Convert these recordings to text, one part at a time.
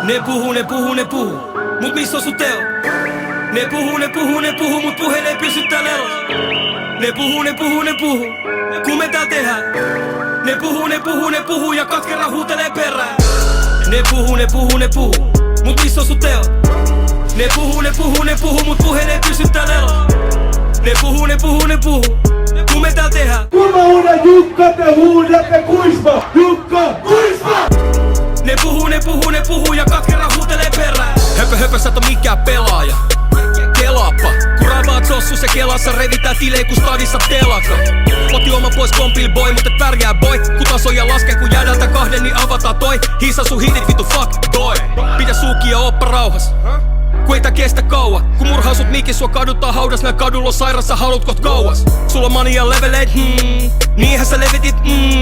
Ne puhuu, mut missä on sun teo? Ne puhuu, mut puheen ei pysy täällä elossa. Ne puhuu, kun me tääl tehdään. Ne puhuu ja 2 kerran huutelee perään. Ne puhuu, mut missä on sun teo? Ne puhuu, mut puheen ei pysy täällä elossa. Ne puhuu, kun me tääl tehdään. Kun mä huudan Jukka, te huudatte Kuisma! Jukka, Kuisma! Ne puhuu ja 2 kerran huutelee perään. Höpö, sä et oo mikään pelaaja. Kelaappa, kun ravaat sossus ja kelassa revitään tilei kun stadissa telakka. Oti oma pois kompil boy, mut et pärjää boy. Kun tasoja laskee kun jäädältä 2, niin avataan toi. Hissa sun hitit vitu fuck boy. Pidä suuki ja oppa rauhas. Kun ei tää kestä kauan, kun murhaa sut mikin sua kaduttaa haudas. Nää kadulla on sairas, sä haluut koht kauas. Sulla on mania leveleit, niinhän sä levitit,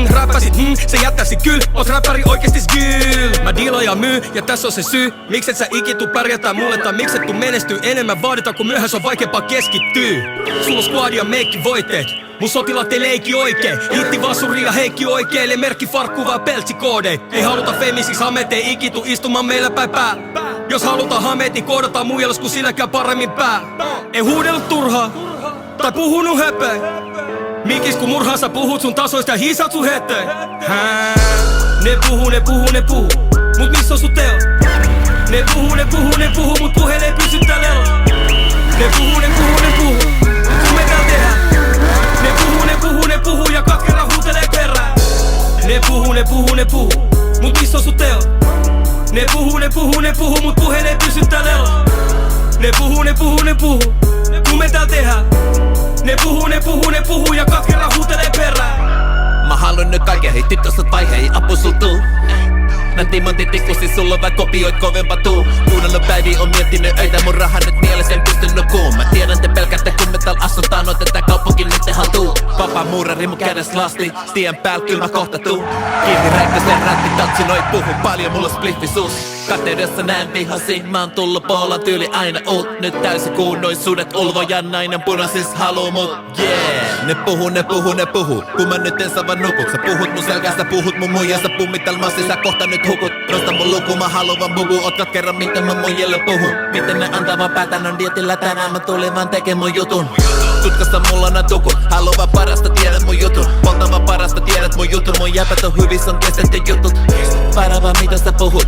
räppäsit, se jättäisi kyl. Oot räppäri oikeesti skyl. Mä dealaan ja myy, ja tässä on se syy. Mikset sä ikitu pärjätään mulle, tai mikset tuu menestyy enemmän. Vaaditaan kun myöhässä on vaikeampaa keskittyy. Sulla on squad ja meikki voiteet. Mun sotilaat ei leiki oikein. Hitti Vasuri ja Heikki oikeille. Merkki farkkuu vaan peltsikoodei. Ei haluta femisiksi hamet, ei ikitu istumaan meillä päin pää. Jos halutaan hameet, niin koodataan muijalas kun silläkään paremmin pää. Ei huudellut turhaa, tai puhunut höpöi. Mikis kun murhaan sä puhut sun tasoista ja hiisat sun hetöi. Ne puhuu, mut missä on sun teo? Ne puhuu, mut puheen ei pysy täällä elossa. Ne puhuu, kun me tääl tehdään. Ne puhuu ja 2 kerran huutelee perään. Ne puhuu, mut missä on sun teo? Ne puhuu, mut puheen ei pysy täällä elossa. Ne puhuu, kun me tääl tehdään. Ne puhuu ja 2 kerran huutelee perään. Mä haluan nyt kaiken hitti tosta vai hei apu sul tuu. Nää timanttitikkusi sulla vai kopioit kovempaa tuu. Kuunnellut päiviä on miettinyt öitä mun rahan nyt mielessä en pysty nukuun. Mä tiedän te pelkäätte kun me tääl asutaan otetaan kaupunki nyt haltuun. Vapaa muurari mun kädes lasti, tien pääl kylmä kohta tuu. Kiinni räkkäseen rätti tatsinoi puhu paljon mulla spliffi suus. Kateudessa näen vihasi, mä oon tullut poolan tyyli aina uut. Nyt täysin kuunnoisuudet ulvoja nainen punaisis haluu mut yeah. Ne puhuu, kun mä nyt en saa vaan nuku. Sä puhut mun selkästä, puhut mun muijasta pummittelmassa, sä kohta nyt hukut. Nosta mun luku, mä haluan bugu, oot kerran miten mä muijille puhun. Miten ne antaa vaan päätän on dietillä tänään, mä tulin vaan tekee mun jutun. Tutkasta mulla nää tukut, haluaa parasta, tiedät mun jutun. Poltava parasta, tiedät mun jutun, mun jäpät on hyvissä on kestetty jutut. Varaa vaan mitä sä puhut.